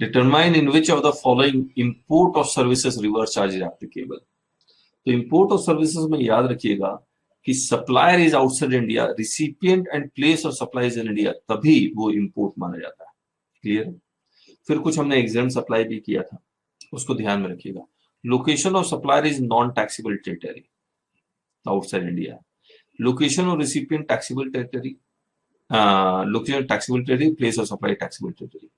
Determine in which of the following import of services reverse charge is applicable. तो import of services में याद रखिएगा कि supplier is outside India, recipient and place of supply is in India, तभी वो import माना जाता है। क्लियर। फिर कुछ हमने एग्जाम सप्लाई भी किया था, उसको ध्यान में रखिएगा। Location of supplier is non taxable territory, outside India. Location of recipient taxable territory, location taxable territory, place of supply taxable territory.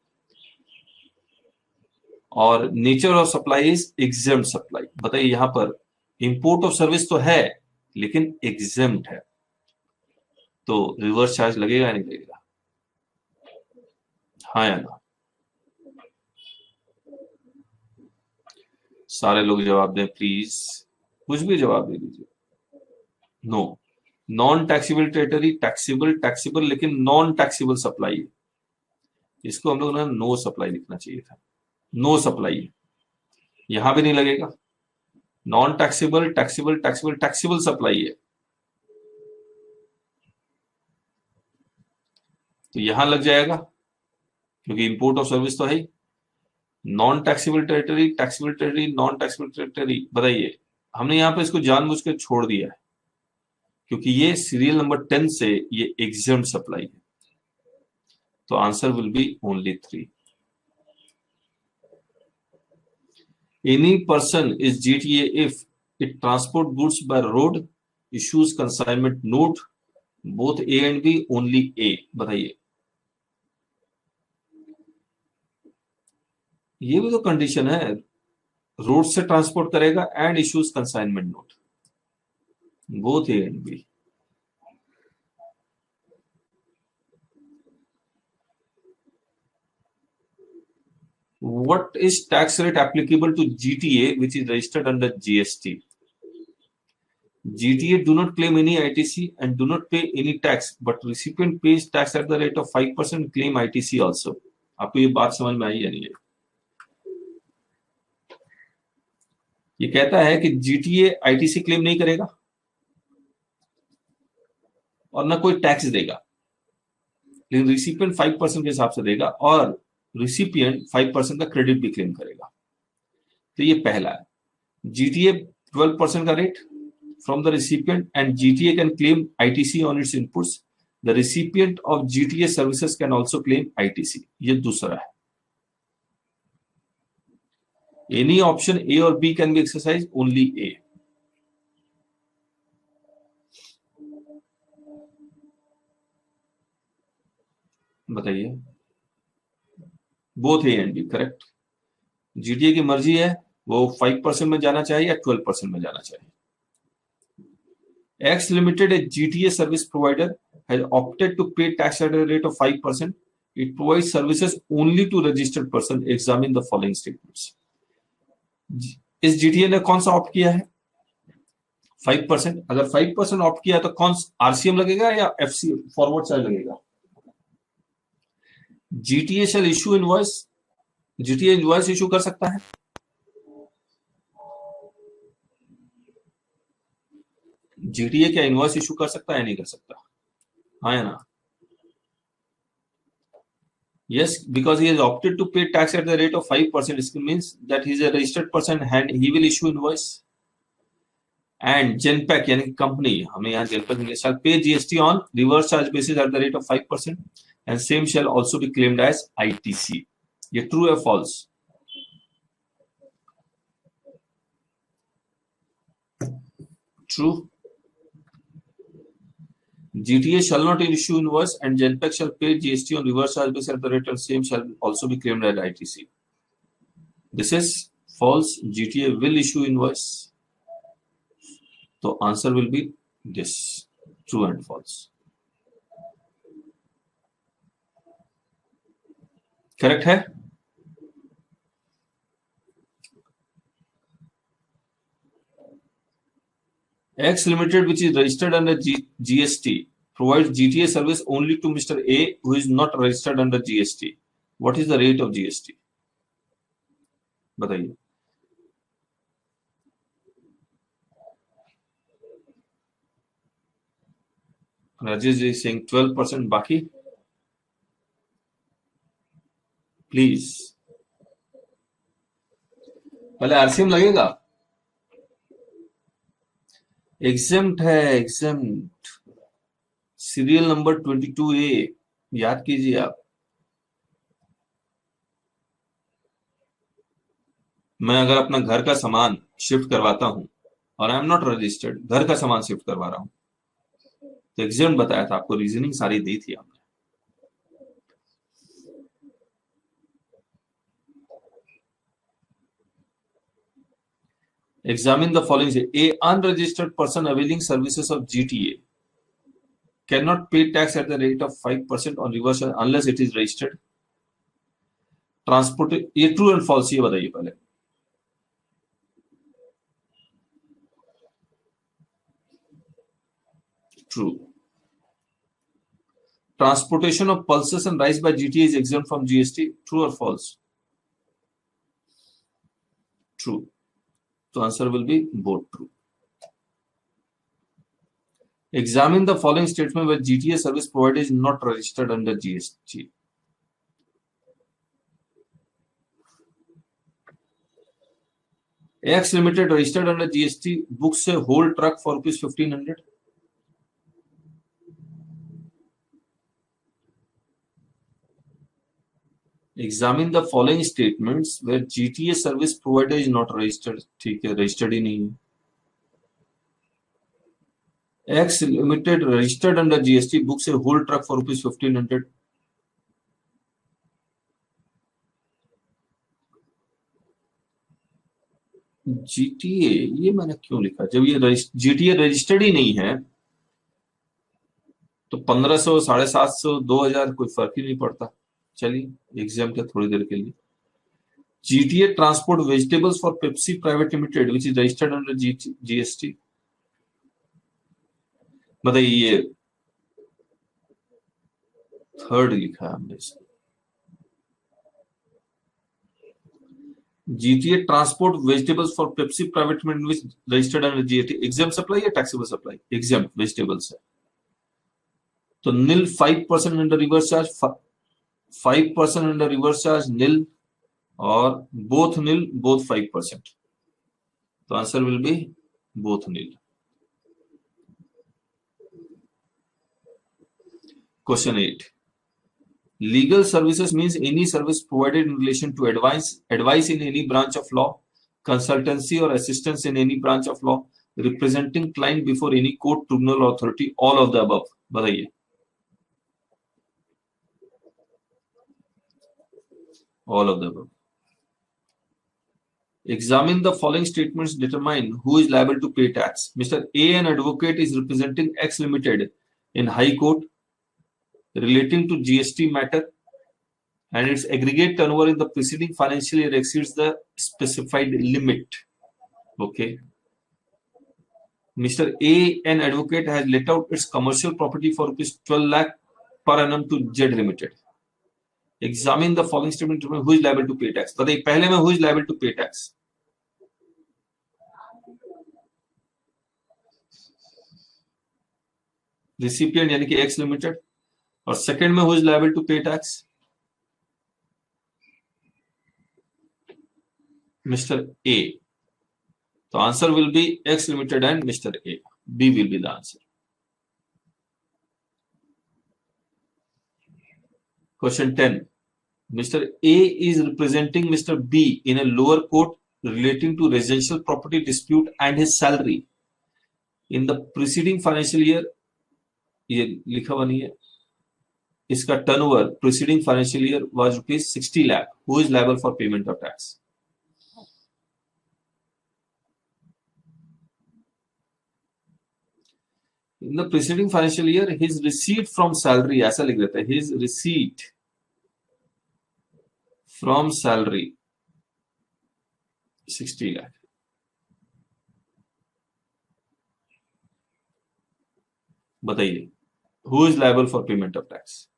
और nature of supply is exempt supply. बताइए यहां पर इंपोर्ट ऑफ सर्विस तो है लेकिन exempt है, तो reverse charge लगेगा या नहीं लगेगा? हाँ या ना? सारे लोग जवाब दें प्लीज, कुछ भी जवाब दे दीजिए। No. Non taxable territory, taxable taxable लेकिन नॉन टैक्सेबल सप्लाई है, इसको हम लोग ना नो सप्लाई लिखना चाहिए था। नो सप्लाई है, यहां भी नहीं लगेगा। Non taxable taxable taxable taxable supply है, तो यहां लग जाएगा क्योंकि इंपोर्ट ऑफ सर्विस तो है ही। Non taxable territory, taxable territory, non taxable territory. बताइए, हमने यहां पे इसको जानबूझ के छोड़ दिया है क्योंकि ये सीरियल नंबर 10 से ये एग्जेम्प्ट सप्लाई है, तो answer will B only 3। Any person is GTA if it transport goods by road, issues consignment note, both A and B, only A। बताइए, ये भी तो कंडीशन है, रोड से ट्रांसपोर्ट करेगा and issues consignment note, both A and B. What is tax rate applicable to GTA which is registered under GST? GTA do not claim any ITC and do not pay any tax, but recipient pays tax at the rate of 5%, claim ITC also। आपको ये बात समझ में आई या नहीं है? ये कहता है कि GTA ITC क्लेम नहीं करेगा और ना कोई टैक्स देगा, लेकिन रिसिपिएंट 5% के हिसाब से देगा और रिसिपिएंट 5% का क्रेडिट भी क्लेम करेगा। तो ये पहला है, GTA 12% का rate from the recipient and GTA can claim ITC on its inputs. The recipient of GTA services can also claim ITC। ये दूसरा है। Any option A or B can be exercised, only A। बताइए, both A and B correct. GTA की मर्जी है, वो 5% में जाना चाहिए या 12% में जाना चाहिए। X Limited, a GTA service provider, has opted to pay tax at a rate of 5%. It provides services only to registered person। Examine the following statements। इस GTA ने कौन सा ऑप्ट किया है? 5%। अगर 5% ऑप्ट किया तो कौन RCM लगेगा या FC फॉरवर्ड चार्ज लगेगा? GTA shall issue invoice, GTA invoice issue कर सकता है। GTA क्या इनवॉइस इशू कर सकता है, नहीं कर सकता? हाँ या ना? Yes, because he has opted to pay tax at the rate of 5%, it means that he is a registered person and he will issue invoice। And Genpact यानी कंपनी, हमें यहाँ Genpact shall pay GST on reverse charge basis at the rate of 5%, and same shall also be claimed as ITC। ये true है false? True। GTA shall not issue invoice and Genpact shall pay GST on reverse charge basis at the rate, and same shall also be claimed as ITC। This is false, GTA will issue invoice। तो answer will be this, true and false। Correct है? X Limited, which is registered under GST, provides GTA service only to Mr. A, who is not registered under GST। What is the rate of GST? बताइए। Rajesh is saying 12%, बाकी please पहले RCM लगेगा, exempt है, exempt, serial number 22A, याद कीजिए आप। मैं अगर अपना घर का सामान शिफ्ट करवाता हूं और आई एम नॉट रजिस्टर्ड, घर का सामान शिफ्ट करवा रहा हूं, तो एग्जेम्प्ट बताया था आपको, रीजनिंग सारी दी थी आपने। Examine the following. A unregistered person availing services of GTA cannot pay tax at the rate of 5% on reverse unless it is registered. Transport, ये ट्रू एंड फॉल्स, ये बताइए पहले। True. Transportation of pulses and rice by GTA is exempt from GST. True or false? True. So answer will be both true. Examine the following statement where GTA service provider is not registered under GST. X Limited registered under GST books a whole truck for rupees 1500. Examine the following statements where GTA service provider is not registered. ठीक है, registered ही नहीं है। X Limited registered under GST books a whole truck for rupees 1500. GTA, ये मैंने क्यों लिखा, जब ये GTA रजिस्टर्ड ही नहीं है तो 1500, 750, 2000 कोई फर्क ही नहीं पड़ता। चलिए एग्जाम के थोड़ी देर के लिए। GTA transport vegetables for Pepsi private limited which is registered under GST। बताइए, ये थर्ड लिखा है हमने। GTA transport vegetables for Pepsi private limited which registered under GST, exempt supply या टैक्सेबल सप्लाई? एग्जाम वेजिटेबल्स है तो nil 5% under reverse charge, 5% under reverse charge nil, और both nil, both 5%। तो answer will be both nil. Question 8. Legal services means any service provided in relation to advice in any branch of law, consultancy or assistance in any branch of law, representing client before any court, tribunal or authority, all of the above. बताइए। All of the above. Examine the following statements, determine who is liable to pay tax. Mr. A, an advocate, is representing X Limited in High Court relating to GST matter, and its aggregate turnover in the preceding financial year exceeds the specified limit. Okay. Mr. A, an advocate, has let out its commercial property for rupees 12 lakh per annum to Z Limited. Examine the following statement, who is liable to pay tax. बताइए पहले में who is liable to pay tax? Recipient यानी कि X Limited, और second में who is liable to pay tax? Mr. A. So answer will be X Limited and Mr. A. B will be the answer. Question 10. Mr. A is representing Mr. B in a lower court relating to residential property dispute and his salary in the preceding financial year. ये लिखा हुआ नहीं है। इसका turnover preceding financial year was rupees 60 lakh. Who is liable for payment of tax? In the preceding financial year, his receipt from salary, ऐसा लिख देता है, his receipt from salary 60 lakh. बताइए, who is liable for payment of tax?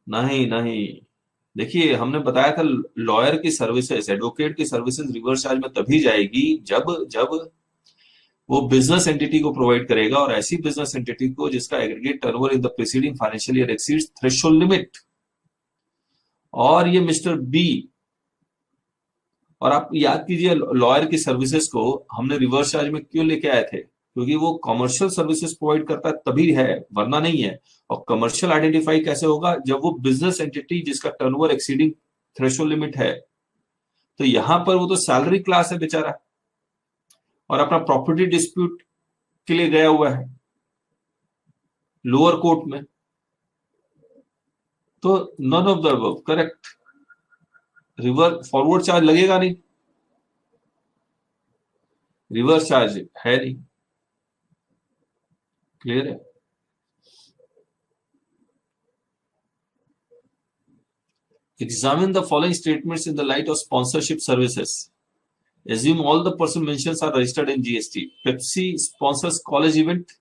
नहीं नहीं, देखिए हमने बताया था लॉयर की सर्विसेज, एडवोकेट की सर्विसेज रिवर्स चार्ज में तभी जाएगी जब वो बिजनेस एंटिटी को प्रोवाइड करेगा, और ऐसी बिजनेस एंटिटी को जिसका aggregate turnover in the preceding financial year exceeds threshold limit. और ये मिस्टर बी, और आप याद कीजिए लॉयर की सर्विसेज को हमने रिवर्स चार्ज में क्यों लेके आए थे, क्योंकि वो कमर्शियल सर्विसेज प्रोवाइड करता है तभी है, वरना नहीं है। और कमर्शियल आइडेंटिफाई कैसे होगा, जब वो बिजनेस एंटिटी जिसका टर्नओवर एक्सीडिंग थ्रेशोल्ड लिमिट है। तो यहां पर वो तो सैलरी क्लास है बेचारा, और अपना प्रॉपर्टी डिस्प्यूट के लिए गया हुआ है लोअर कोर्ट में। तो none of the above correct. Reverse forward charge लगेगा नहीं, रिवर्स चार्ज है नहीं। क्लियर है? Examine the following statements in the light of sponsorship services. Assume all the person mentions are registered in GST. Pepsi sponsors college event.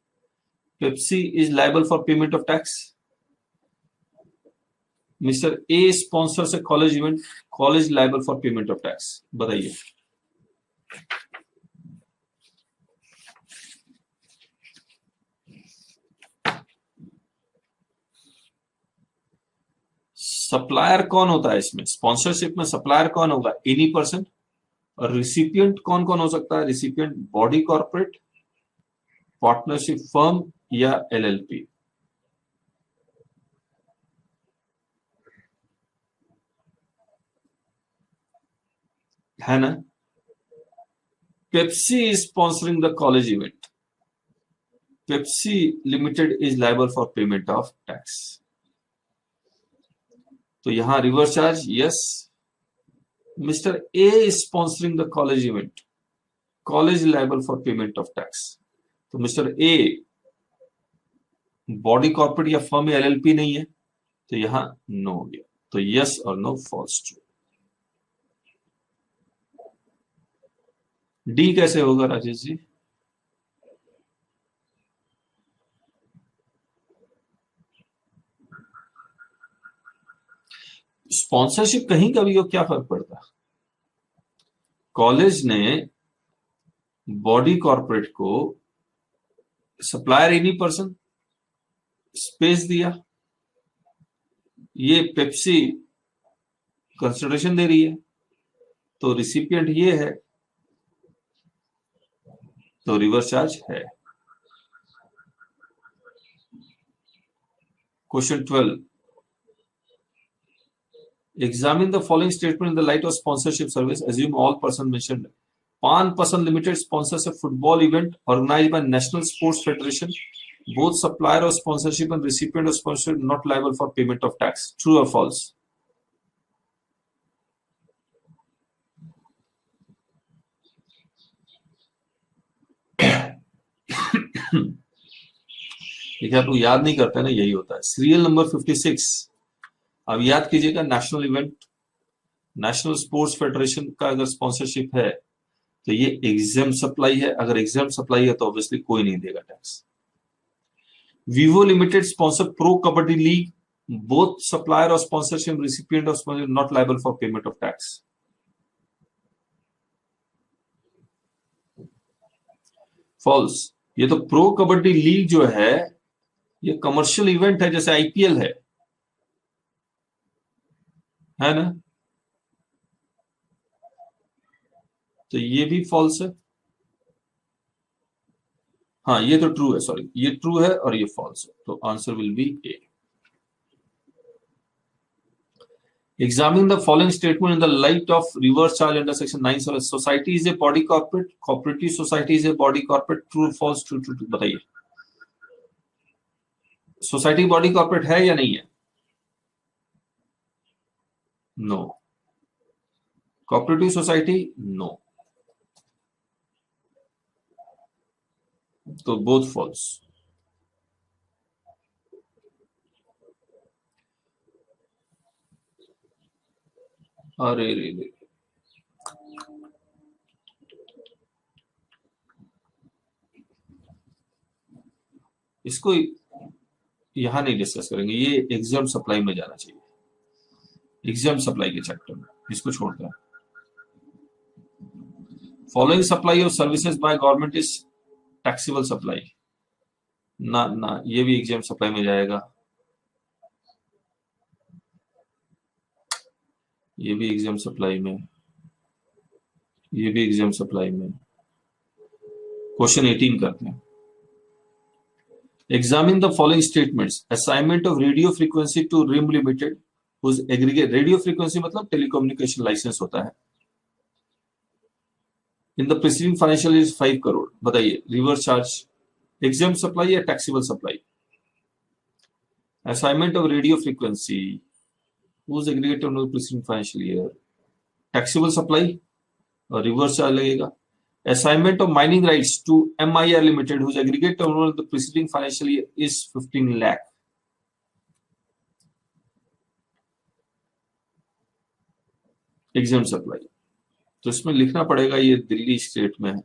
Pepsi is liable for payment of tax. Mr. A sponsors a college event. College liable for payment of tax. बताइए। Supplier कौन होता है इसमें? Sponsorship में supplier कौन होगा? Any person. और recipient कौन कौन हो सकता है? Recipient body corporate, partnership firm या एलएलपी। है ना? Pepsi is sponsoring the college event. Pepsi limited is liable for payment of tax. तो यहां reverse charge yes. Mister A is sponsoring the college event, college liable for payment of tax. तो mister a body corporate या firm या LLP नहीं है, तो यहां no हो गया। तो यस और नो फॉल्स ट्रू। डी कैसे होगा राजेश जी? स्पॉन्सरशिप कहीं का भी हो, क्या फर्क पड़ता? कॉलेज ने बॉडी कॉर्पोरेट को सप्लायर एनी पर्सन स्पेस दिया, ये पेप्सी कंसिडरेशन दे रही है, तो रिसिपिएंट ये है, तो रिवर्स चार्ज है। Question 12, examine the following statement in the light of sponsorship service. Assume all person mentioned. Pan Pasan Limited sponsors a football event organized by National Sports Federation. Both supplier of sponsorship and recipient of sponsorship not liable for payment of tax. True or false? देखिए आप लोग याद नहीं करते ना, यही होता है। Serial number 56। अब याद कीजिएगा, national event, national sports federation का अगर स्पॉन्सरशिप है तो ये एग्जाम सप्लाई है। अगर एग्जाम सप्लाई है तो ऑब्वियसली कोई नहीं देगा टैक्स। Vivo limited sponsor pro kabaddi league, both supplier और sponsorship recipient of sponsorship not liable for payment of tax. False. ये तो प्रो कबड्डी लीग जो है ये कमर्शियल इवेंट है, जैसे आईपीएल है ना? तो ये भी फॉल्स है। हाँ ये तो ट्रू है, सॉरी ये ट्रू है और ये फॉल्स है, तो answer will B A. Examine the following statement in the light of reverse charge under section 9. Society is a body corporate, cooperative society is a body corporate. True or false? True, true, true. बताइए, society body corporate है या नहीं है? No. Cooperative society no, तो both false. अरे रे रे, इसको यहां नहीं डिस्कस करेंगे, ये एग्जाम सप्लाई में जाना चाहिए, एग्जाम सप्लाई के चैप्टर में, इसको छोड़कर। Following supply of services by government is taxable supply, ना ना ये भी एग्जाम सप्लाई में जाएगा, ये भी एग्जाम सप्लाई में, ये भी एग्जाम सप्लाई में। क्वेश्चन 18 करते हैं। Examine the following statements. Assignment of radio frequency to RIM Limited, whose aggregate radio frequency मतलब टेलीकम्युनिकेशन लाइसेंस होता है। In the preceding financial year is 5 crore. बताइए रिवर्स चार्ज एग्जाम सप्लाई या taxable supply? Assignment of radio frequency whose aggregate on the preceding financial year, taxable supply और reverse charge लगेगा। Assignment of mining rights to MIR Limited, whose aggregate turnover in the preceding financial year is 15 lakh. Exempt supply. तो इसमें लिखना पड़ेगा ये Delhi state में है,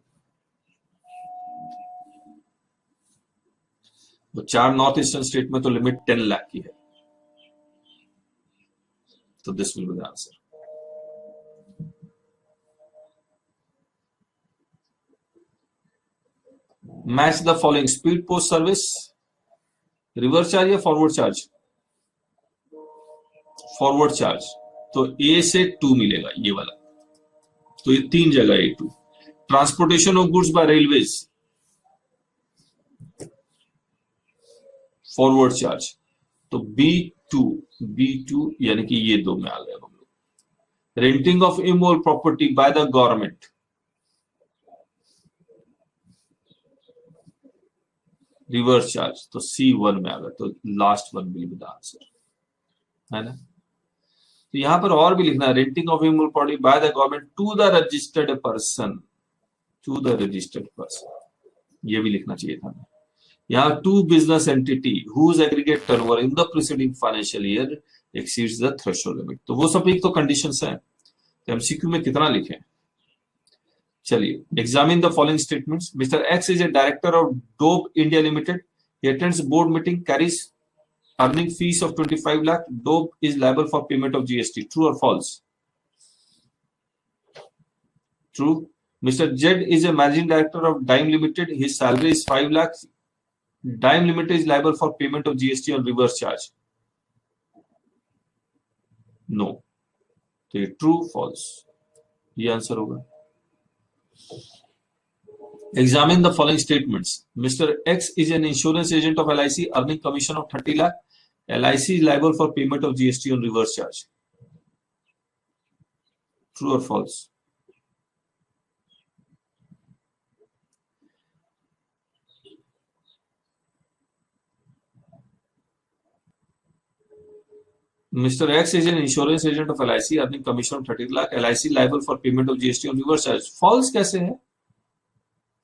तो 4 नॉर्थ ईस्टर्न स्टेट में तो लिमिट 10 लाख की है, तो this will be the answer. Match the following, speed post service, reverse charge या फॉरवर्ड चार्ज? फॉरवर्ड चार्ज, तो ए से 2 मिलेगा ये वाला, तो ये 3 जगह A2। Transportation of goods by railways, forward charge, तो B2 यानी कि ये 2 में आ गए हम लोग। Renting of immovable property by the government, reverse charge, तो C1 में आ गया, तो last one will be the answer, है ना। तो यहां पर और भी लिखना है, renting of immovable property by the government to the registered person, to the registered person, ये भी लिखना चाहिए था। यहाँ to business entity whose aggregate turnover in the preceding financial year exceeds the threshold limit, तो वो सब एक तो कंडीशंस हैं, तो एमसीक्यू में कितना लिखें। चलिए, examine the following statements. Mister X is a director of Dob India limited, he attends board meeting, carries earning fees of 25 lakh, Dobe is liable for payment of GST, true or false? True. Mr. Z is a managing director of Dime Limited, his salary is 5 lakhs, Dime Limited is liable for payment of GST on reverse charge, no, तो ये true false, ये answer होगा। Examine the following statements. Mr. X is an insurance agent of LIC earning commission of 30 lakh. LIC is liable for payment of GST on reverse charge. True or false? Mr. X is an insurance agent of LIC earning commission of 30 lakh. LIC liable for payment of GST on reverse charge. False कैसे है?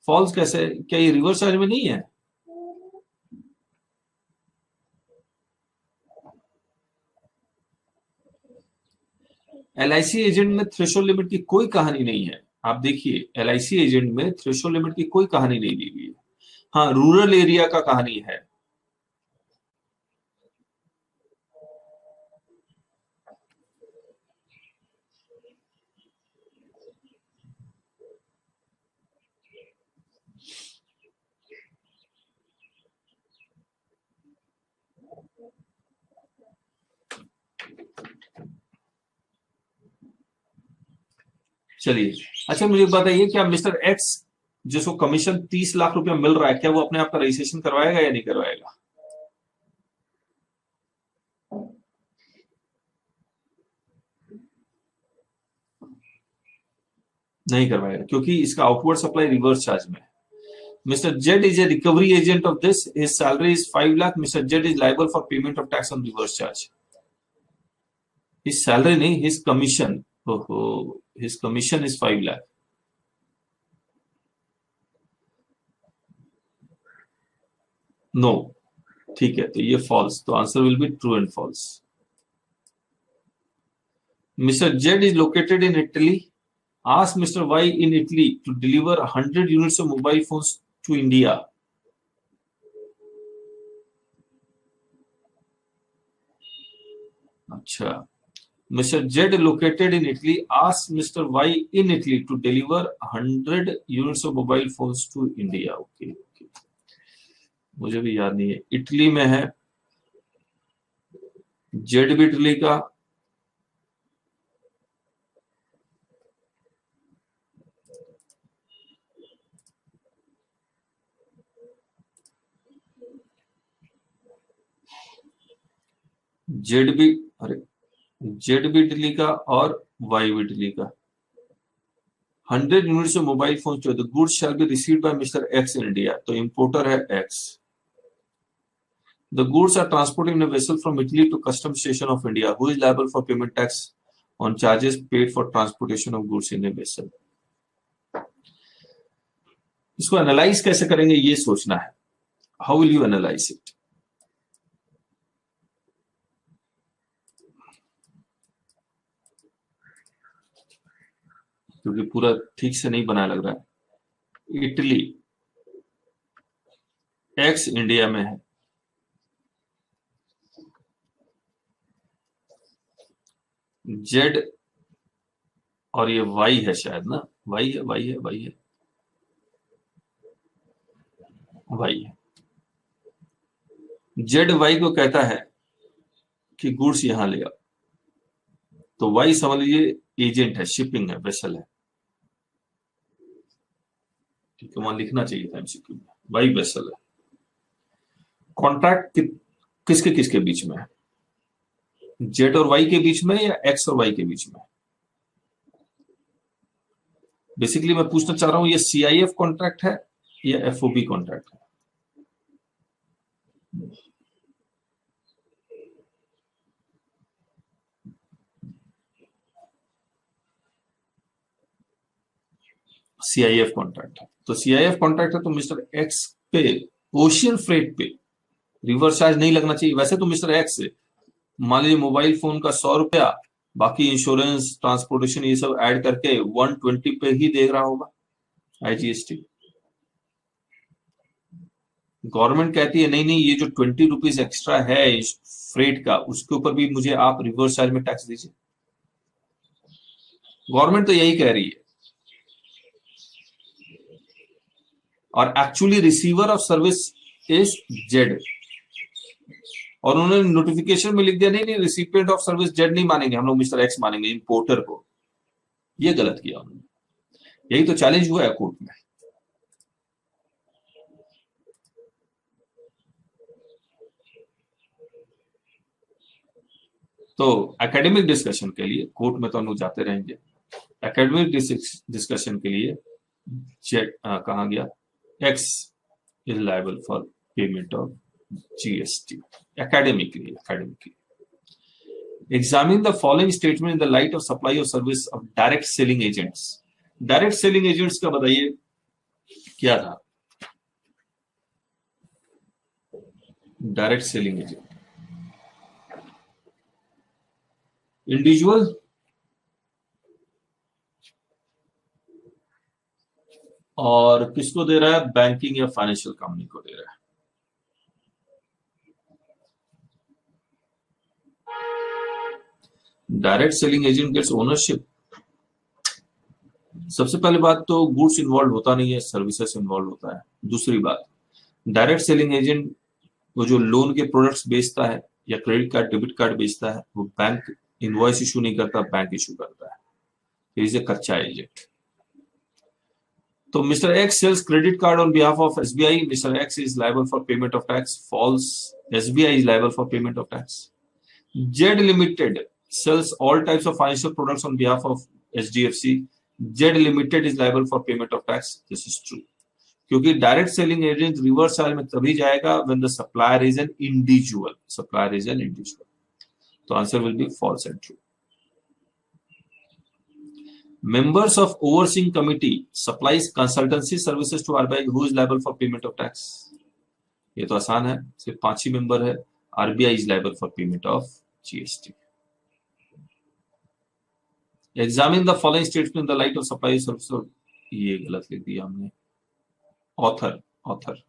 False कैसे, क्या ये reverse charge में नहीं है? LIC agent में threshold limit की कोई कहानी नहीं है। आप देखिए, एलआईसी एजेंट में थ्रेशोल्ड लिमिट की कोई कहानी नहीं दी गई है। हाँ, रूरल एरिया का कहानी है। चलिए, अच्छा मुझे बताइए, क्या मिस्टर एक्स जिसको कमीशन 30 लाख रुपया मिल रहा है, क्या वो अपने आप का रजिस्ट्रेशन करवाएगा या नहीं करवाएगा? नहीं करवाएगा, क्योंकि इसका आउटवर्ड सप्लाई रिवर्स चार्ज में है। Mister Z is a recovery agent of this, his salary is 5 lakh, mister Z is liable for payment of tax on reverse charge. His salary नहीं, हिज कमीशन, ओहो, his commission is 5 lakh. No, ठीक है, तो ये false, तो answer will be true and false. Mr. Z is located in Italy. Ask Mr. Y in Italy to deliver 100 units of mobile phones to India. अच्छा, Mr. Z located in Italy asked Mr. Y in Italy to deliver 100 units of mobile phones to India. Okay. मुझे भी याद नहीं है। Italy में है, Z भी Italy का, जेड भी, अरे जेड भी इटली का और वाई भी इटली का। 100 यूनिट्स ऑफ मोबाइल फोन जो the goods shall be received by mister x in India, तो इंपोर्टर है x. The goods are transported in a vessel from Italy to customs station of India. Who is liable for payment tax on charges paid for transportation of goods in a vessel? इसको analyse कैसे करेंगे ये सोचना है। How will you analyse it? क्योंकि पूरा ठीक से नहीं बनाया लग रहा है। इटली, एक्स इंडिया में है, जेड और ये वाई है शायद ना, वाई है, वाई है, वाई है, वाई है। जेड वाई को कहता है कि गुड्स यहां ले आओ, तो वाई समझ लीजिए एजेंट है, शिपिंग है, वेसल है। ठीक है, वहां लिखना चाहिए था एमसीक्यू में, वाई वेसल है। कॉन्ट्रैक्ट किसके किसके बीच में है? जेड और वाई के बीच में या एक्स और वाई के बीच में? बेसिकली मैं पूछना चाह रहा हूं ये सीआईएफ कॉन्ट्रैक्ट है या एफओबी कॉन्ट्रैक्ट है? सीआईएफ कॉन्ट्रैक्ट है। तो सीआईएफ कॉन्ट्रैक्ट है तो मिस्टर एक्स पे ओशियन फ्रेट पे रिवर्स चार्ज नहीं लगना चाहिए। वैसे तो मिस्टर एक्स से मान लीजिए मोबाइल फोन का 100 रुपया, बाकी इंश्योरेंस, ट्रांसपोर्टेशन ये सब ऐड करके 120 पे ही दे रहा होगा आईजीएसटी। गवर्नमेंट कहती है नहीं नहीं, ये जो 20 रुपीज एक्स्ट्रा है फ्रेट का, उसके ऊपर भी मुझे आप रिवर्स चार्ज में टैक्स दीजिए। गवर्नमेंट तो यही कह रही है, और actually receiver of service is Z, और उन्होंने नोटिफिकेशन में लिख दिया नहीं नहीं, रिसिपिएंट ऑफ सर्विस जेड नहीं मानेंगे हम लोग, मिस्टर एक्स मानेंगे, इंपोर्टर को। ये गलत किया उन्होंने। यही तो चैलेंज हुआ है कोर्ट में। तो एकेडमिक डिस्कशन के लिए, कोर्ट में तो हम लोग जाते रहेंगे, एकेडमिक डिस्कशन के लिए जेड कहा गया, x is liable for payment of GST. Academically examine the following statement in the light of supply of service of direct selling agents. Direct selling agents का बताइए क्या था? डायरेक्ट सेलिंग एजेंट इंडिविजुअल, और किसको दे रहा है? बैंकिंग या financial company को दे रहा है। Direct selling agent gets ownership. सबसे पहली बात तो गुड्स इन्वॉल्व होता नहीं है, सर्विसेज इन्वॉल्व होता है। दूसरी बात, डायरेक्ट सेलिंग एजेंट वो जो लोन के प्रोडक्ट्स बेचता है या क्रेडिट कार्ड, डेबिट कार्ड बेचता है, वो बैंक इनवॉइस इशू नहीं करता, बैंक इशू करता है। इज ए कच्चा एजेंट। तो mister X sells credit card on behalf of SBI, mister X is liable for payment of tax. False, SBI is liable for payment of tax. Z limited sells all types of financial products on behalf of HDFC. Z Limited is liable for payment of tax. This is true. क्योंकि direct selling agent reverse charge में तभी जाएगा when the supplier is an individual. Supplier is an individual. तो answer will be false and true. Members of overseeing committee supplies consultancy services to RBI. Who is liable for payment of tax? ये तो आसान है, सिर्फ 5 ही member है। RBI is liable for payment of GST. Examine the following statement in the light of supply service. ये गलत लिख दिया हमने। Author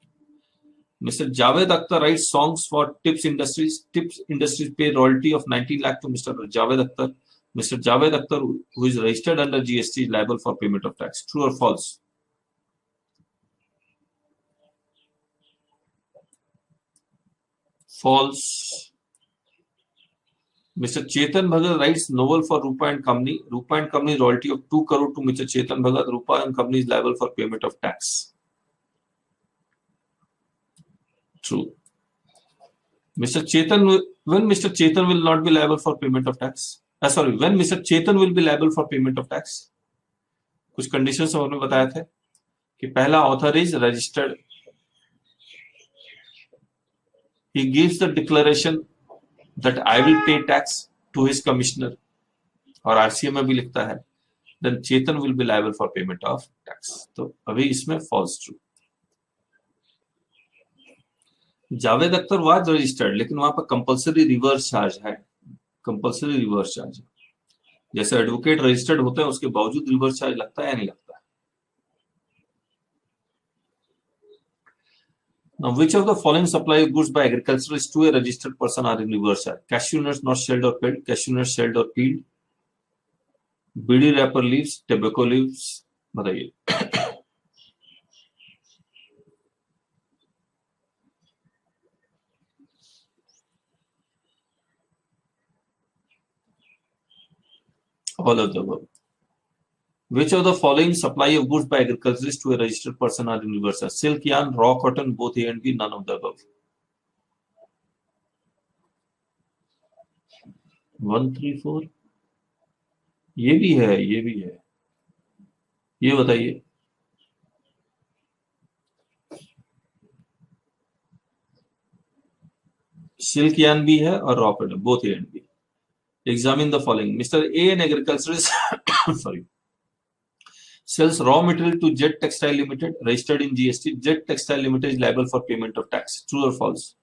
mister Javed Akhtar write songs for Tips industries. Tips industries pay royalty of 19 lakh to mister Javed Akhtar. Mister Javed Akhtar who is registered under GST is liable for payment of tax. True और false? false. Mr. Chetan Bhagat writes novel for Rupa and Company. Rupa and Company royalty of 2 crore to Mr. Chetan Bhagat. Rupa and Company is liable for payment of tax. True. Mr. Chetan, when Mr. Chetan will not be liable for payment of tax? Sorry, when Mr. Chetan will be liable for payment of tax? कुछ conditions हमने बताया थे कि पहला author is registered. He gives the declaration that I will pay tax to his commissioner, और RCA में भी लिखता है, then Chetan will be liable for payment of tax. तो अभी इसमें false true. Javed Akhtar was registered, लेकिन वहां पर कंपलसरी रिवर्स चार्ज है. कंपलसरी रिवर्स चार्ज, जैसे एडवोकेट रजिस्टर्ड होते हैं उसके बावजूद रिवर्स चार्ज लगता है या नहीं लगता है. Now, which of the following supply of goods by agriculturists to a registered person are in reverse charge? Cashew nuts not shelled or peeled, cashew nuts shelled or peeled, bidi wrapper leaves, tobacco leaves. बताइए. All of the above. Which of the following supply of goods by agriculturists to a registered person are in reverse charge? Silk, yarn, raw cotton, both A and B, none of the above. 134. ये भी है, ये भी है. ये बताइए. Silk yarn भी है और raw cotton, both A and B. Examine the following. Mr. A, an agriculturist, sorry, sells raw material to Jet Textile Limited, registered in GST. Jet Textile Limited is liable for payment of tax. True or false?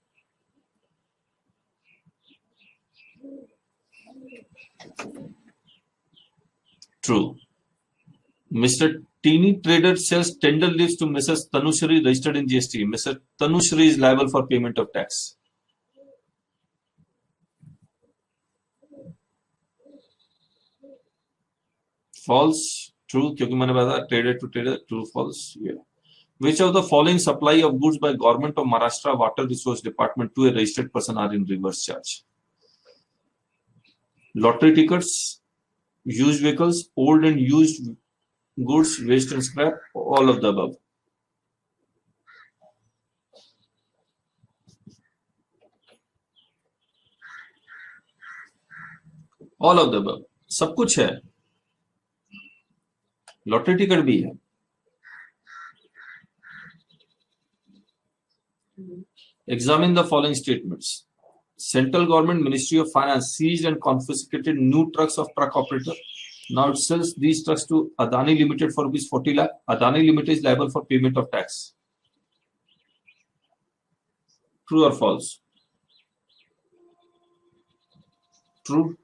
True. Mr. Teeny Trader sells tender leaves to Mrs. Tanushri, registered in GST. Mr. Tanushri is liable for payment of tax. False. True, क्योंकि मैंने बताया trader to trader. True, false. Yeah. Which of the following supply of goods by Government of Maharashtra Water Resource Department to a registered person are in reverse charge? Lottery tickets, used vehicles, old and used goods, waste and scrap, all of the above. All of the above. सब कुछ है. Lottery ticket भी है. Examine the following statements. Central Government Ministry of Finance seized and confiscated new trucks of truck operator. Now it sells these trucks to Adani Limited for rupees 40 lakh. Adani Limited is liable for payment of tax. True or false? True.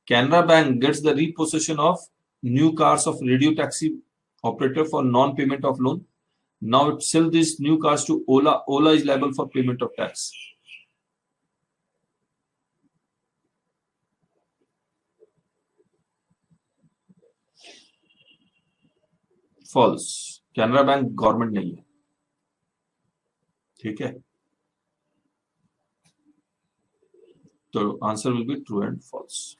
Canara Bank gets the repossession of new cars of radio taxi operator for non-payment of loan. Now it sells these new cars to Ola. Ola is liable for payment of tax. False. Canara Bank government नहीं है. ठीक है, तो answer will be true and false.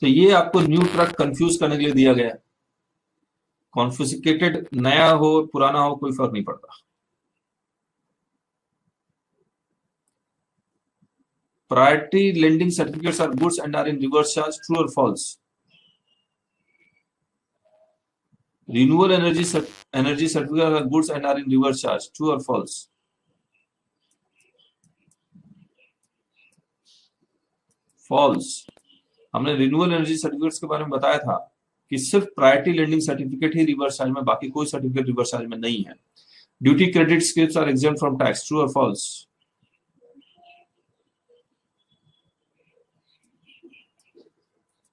तो ये आपको new truck confuse करने के लिए दिया गया है. कॉन्फिस्केटेड नया हो पुराना हो कोई फर्क नहीं पड़ता. Priority lending certificates are goods and are in reverse charge. True और false? Renewable energy certificates are goods and are in reverse charge. True or false? False. हमने रिन्यूएबल एनर्जी सर्टिफिकेट्स के बारे में बताया था कि सिर्फ प्रायोरिटी लेंडिंग सर्टिफिकेट ही रिवर्स चार्ज में, बाकी कोई सर्टिफिकेट रिवर्स चार्ज में नहीं है. Duty credit scripts are exempt from tax. True और false?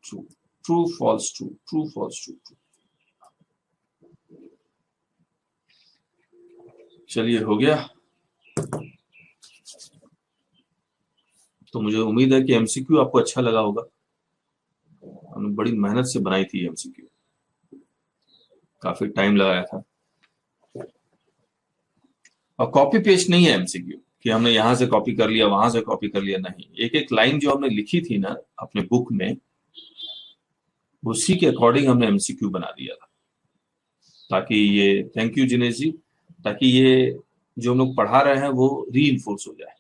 True. True false true. True false true. चलिए हो गया. तो मुझे उम्मीद है कि एमसीक्यू आपको अच्छा लगा होगा. हमने बड़ी मेहनत से बनाई थी एमसीक्यू, काफी टाइम लगाया था. और कॉपी पेस्ट नहीं है एमसीक्यू कि हमने यहां से कॉपी कर लिया वहां से कॉपी कर लिया, नहीं, एक एक लाइन जो हमने लिखी थी ना अपने बुक में, उसी के अकॉर्डिंग हमने एमसीक्यू बना दिया था, ताकि ये, थैंक यू जिनेश जी, ताकि ये जो हम लोग पढ़ा रहे हैं वो री इन्फोर्स हो जाए।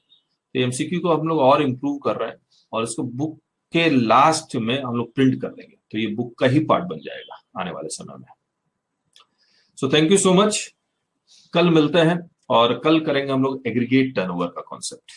तो एमसीक्यू को हम लोग और इम्प्रूव कर रहे हैं और इसको बुक के लास्ट में हम लोग प्रिंट कर देंगे, तो ये बुक का ही पार्ट बन जाएगा आने वाले समय में। So thank you so much, कल मिलते हैं और कल करेंगे हम लोग एग्रीगेट टर्नओवर का कॉन्सेप्ट।